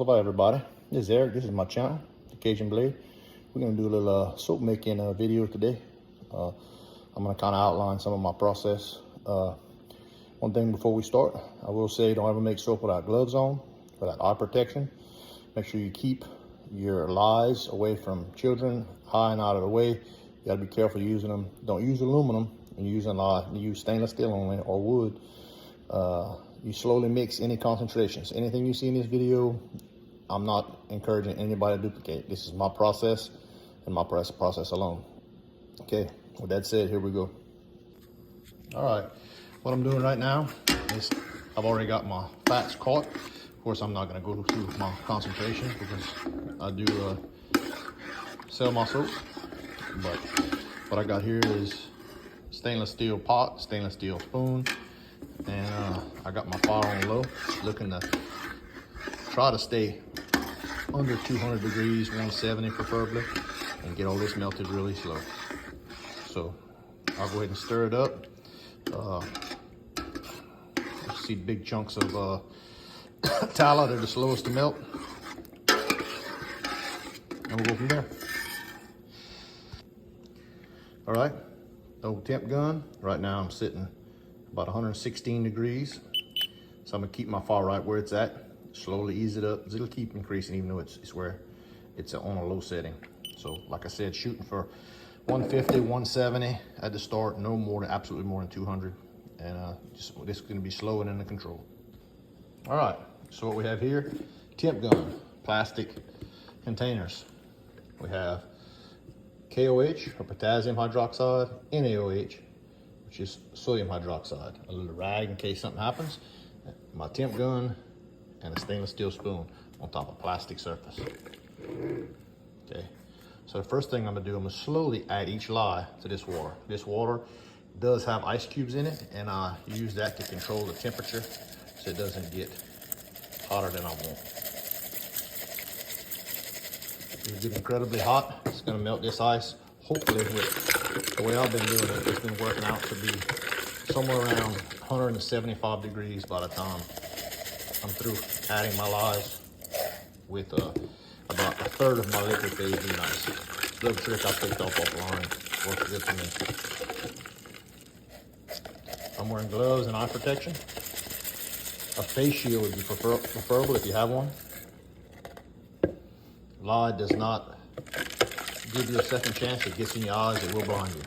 What's up, everybody? This is Eric. This is my channel, The Cajun Blade. We're gonna do a little soap making video today. I'm gonna kind of outline some of my process. One thing before we start, I will say don't ever make soap without gloves on, without eye protection. Make sure you keep your lies away from children, high and out of the way. You gotta be careful using them. Don't use aluminum when you're using lye. You use stainless steel only or wood. You slowly mix any concentrations. Anything you see in this video, I'm not encouraging anybody to duplicate. This is my process and my process alone. Okay, with that said, here we go. All right, what I'm doing right now is I've already got my fats caught. Of course, I'm not gonna go through my concentration because I do sell my soap. But what I got here is stainless steel pot, stainless steel spoon, and I got my fire on low, looking to try to stay under 200 degrees, 170 preferably, and get all this melted really slow. So I'll go ahead and stir it up. See big chunks of tallow, they're the slowest to melt. And we'll go from there. All right, old temp gun. Right now I'm sitting about 116 degrees. So I'm gonna keep my fire right where it's at. Slowly ease it up. It'll keep increasing even though it's where it's on a low setting. So like I said, shooting for 150, 170 at the start, no more than, absolutely more than 200. And this is gonna be slow and under control. All right, so what we have here, temp gun, plastic containers. We have KOH, or potassium hydroxide, NaOH, which is sodium hydroxide. A little rag in case something happens. My temp gun, and a stainless steel spoon on top of a plastic surface. Okay, so the first thing I'm gonna do, I'm gonna slowly add each lye to this water. This water does have ice cubes in it, and I use that to control the temperature so it doesn't get hotter than I want. It'll get incredibly hot. It's gonna melt this ice. Hopefully, with the way I've been doing it, it's been working out to be somewhere around 175 degrees by the time I'm through adding my lies with about a third of my liquid phase being ice. Little trick I picked up offline. Works good for me. I'm wearing gloves and eye protection. A face shield would be preferable if you have one. Lye does not give you a second chance. It gets in your eyes, it will blind you.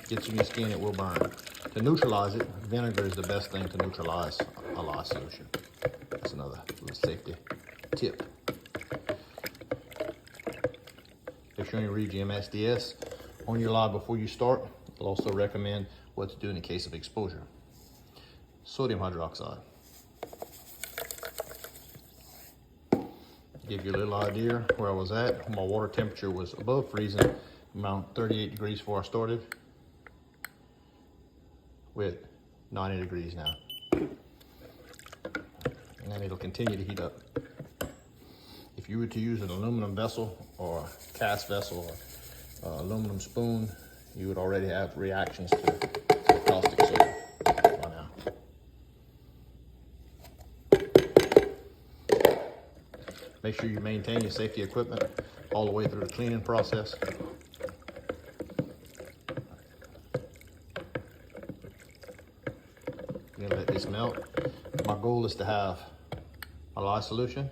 Gets in your skin, it will burn. To neutralize it, vinegar is the best thing to neutralize a lye solution. That's another little safety tip. Make sure you read your MSDS on your lye before you start. I'll also recommend what to do in the case of exposure. Sodium hydroxide. Give you a little idea where I was at. My water temperature was above freezing, around 38 degrees before I started. We're at 90 degrees now. And then it'll continue to heat up. If you were to use an aluminum vessel or cast vessel or aluminum spoon, you would already have reactions to the caustic soda by now. Make sure you maintain your safety equipment all the way through the cleaning process. I'm gonna let this melt. My goal is to have a lye solution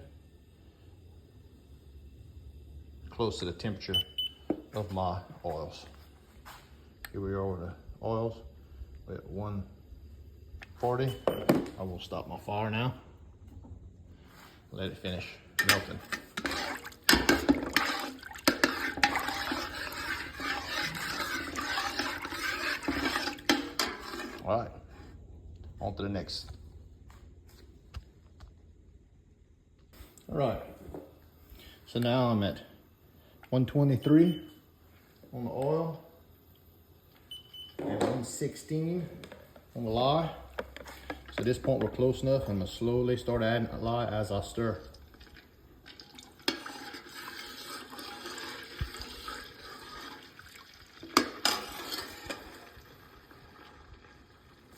close to the temperature of my oils. Here we are with the oils. We're at 140. I will stop my fire now. Let it finish melting. All right, on to the next. All right, so now I'm at 123 on the oil and 116 on the lye. So at this point we're close enough. I'm gonna slowly start adding lye as I stir.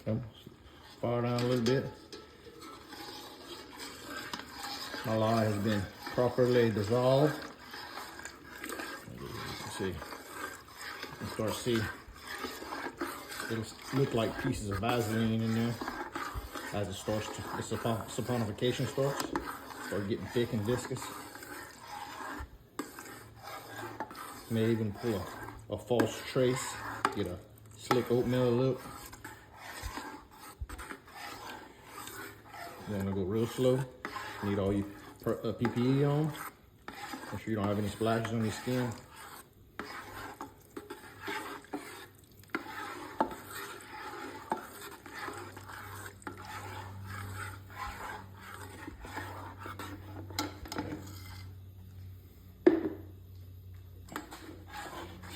So fire down a little bit. My lye has been properly dissolve. You can see, you can start to see, it'll look like pieces of Vaseline in there as it starts to, the saponification starts. Start getting thick and viscous. May even pull a false trace, get a slick oatmeal look. You want to go real slow. You need all your PPE on. Make sure you don't have any splashes on your skin.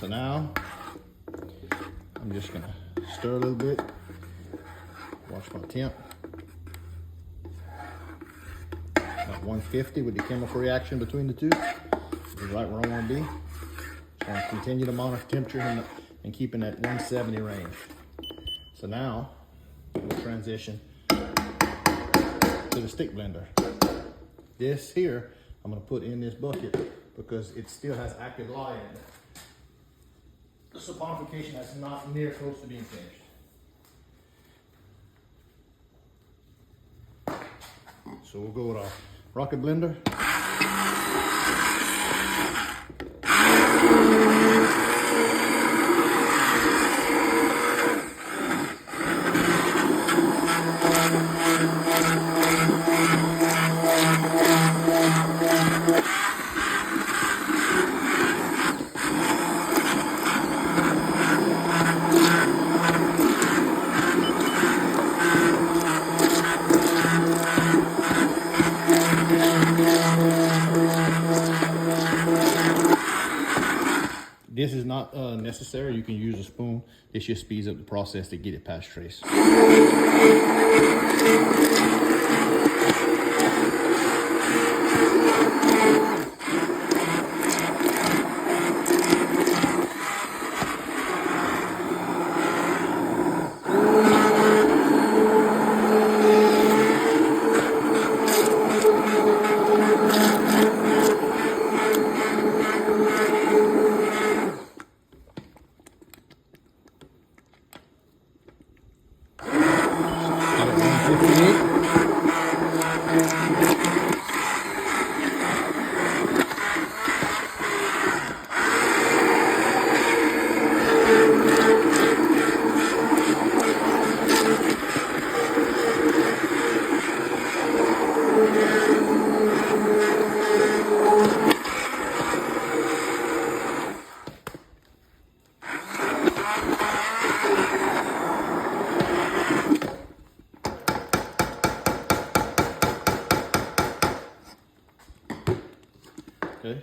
So now, I'm just gonna stir a little bit, watch my temp. About 150 with the chemical reaction between the two. This is right where I wanna be. Just wanna continue to monitor temperature and keep in that 170 range. So now, we'll transition to the stick blender. This here, I'm gonna put in this bucket because it still has active lye in it. The saponification is not near close to being finished. So we'll go with our rocket blender. This is not necessary. You can use a spoon. This just speeds up the process to get it past trace. Okay.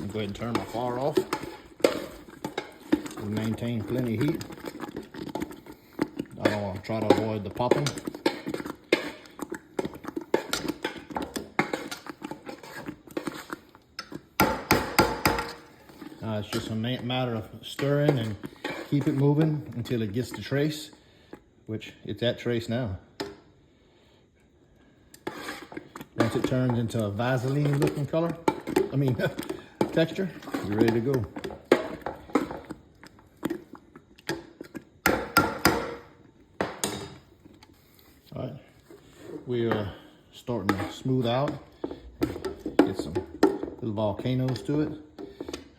I'll go ahead and turn my fire off. We maintain plenty of heat. I don't want to try to avoid the popping. It's just a matter of stirring and keep it moving until it gets to trace, which it's at trace now. Once it turns into a Vaseline looking color, texture, you're ready to go. All right, we are starting to smooth out, get some little volcanoes to it.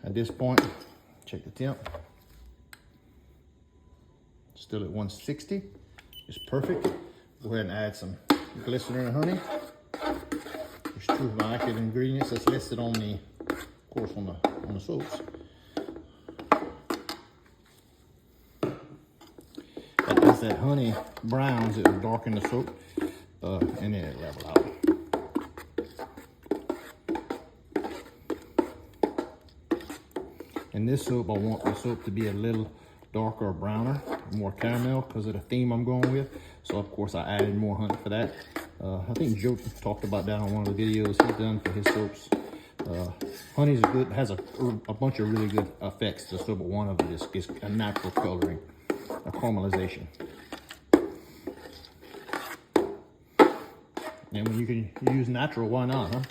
At this point, check the temp. Still at 160, it's perfect. Go ahead and add some glycerin and honey. There's two of my active ingredients that's listed on the, of course, on the soaps. As that honey browns, it will darken the soap, and then it level out. In this soap, I want the soap to be a little darker or browner, more caramel because of the theme I'm going with. So of course I added more honey for that. I think Joe talked about that on one of the videos he's done for his soaps. Honey's good, has a bunch of really good effects to soap, but one of it is a natural coloring, a caramelization. And when you can use natural, why not, huh?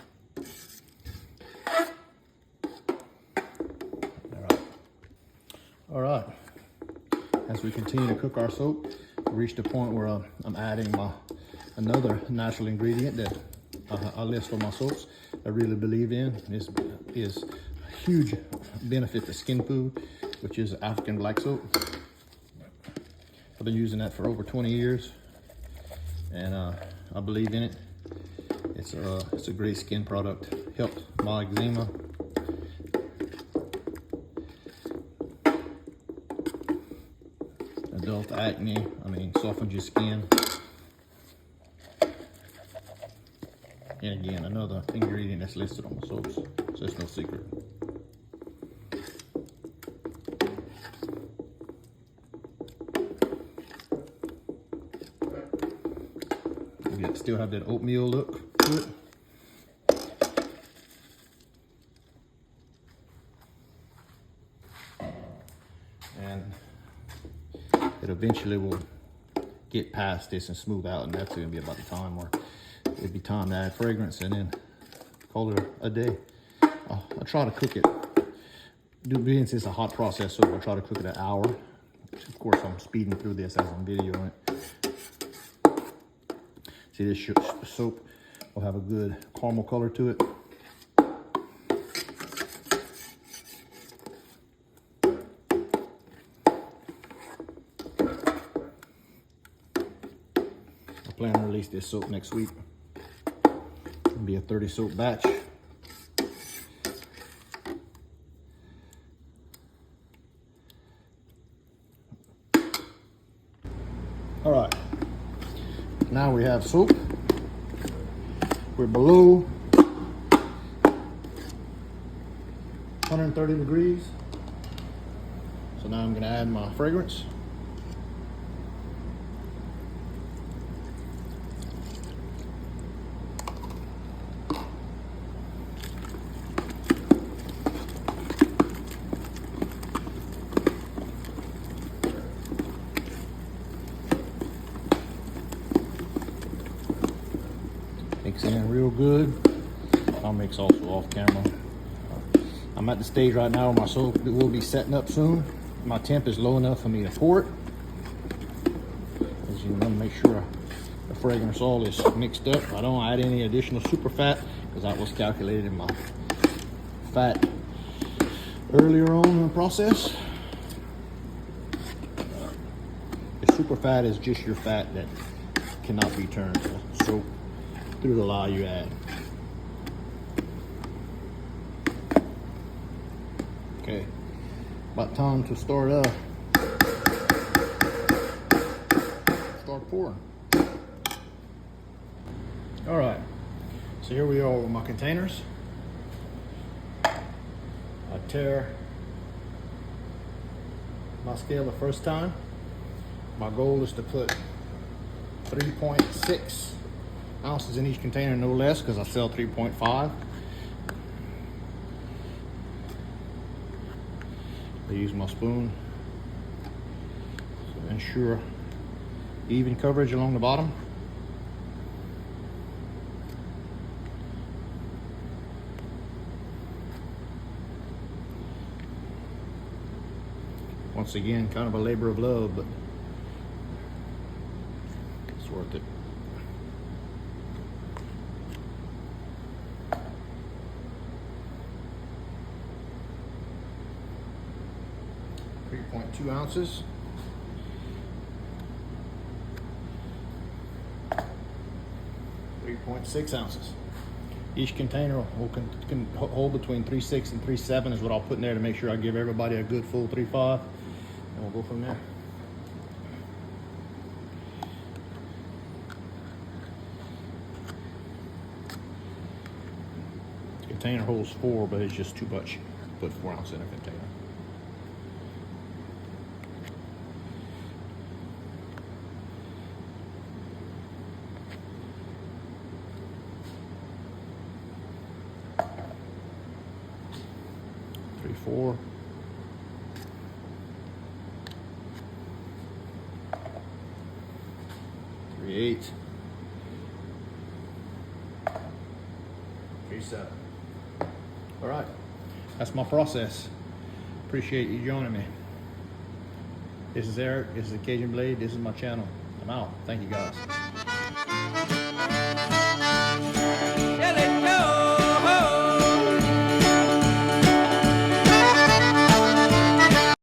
All right. As we continue to cook our soap, we reached a point where I'm adding another natural ingredient that I list for my soaps. I really believe in. This is a huge benefit to skin food, which is African black soap. I've been using that for over 20 years, and I believe in it. It's a great skin product. Helps my eczema. Adult acne, softens your skin. And again, another ingredient that's listed on the soaps, so it's no secret. We still have that oatmeal look to it. And it eventually will get past this and smooth out, and that's gonna be about the time where it'd be time to add fragrance and then call it a day. I try to cook it, since it's a hot process, so I try to cook it an hour. Of course, I'm speeding through this as I'm videoing it. See, this soap will have a good caramel color to it. I plan to release this soap next week. It'll be a 30 soap batch. All right, now we have soap. We're below 130 degrees. So now I'm gonna add my fragrance. Mix in real good. I'll mix also off camera. I'm at the stage right now where my soap will be setting up soon. My temp is low enough for me to pour it. As you want to make sure the fragrance all is mixed up. I don't add any additional super fat because that was calculated in my fat earlier on in the process. The super fat is just your fat that cannot be turned to soap through the lye you add. Okay, about time to start pouring. All right, so here we are with my containers. I tear my scale the first time. My goal is to put 3.6 ounces in each container, no less, because I sell 3.5. I use my spoon to ensure even coverage along the bottom. Once again, kind of a labor of love, but it's worth it. .2 ounces. 3.6 ounces. Each container can hold between 3.6 and 3.7 is what I'll put in there to make sure I give everybody a good full 3.5, and we'll go from there. The container holds 4, but it's just too much to put 4 ounces in a container. Four. 3/8. Peace out. All right, that's my process. Appreciate you joining me. This is Eric, this is the Cajun Blade, this is my channel. I'm out. Thank you guys.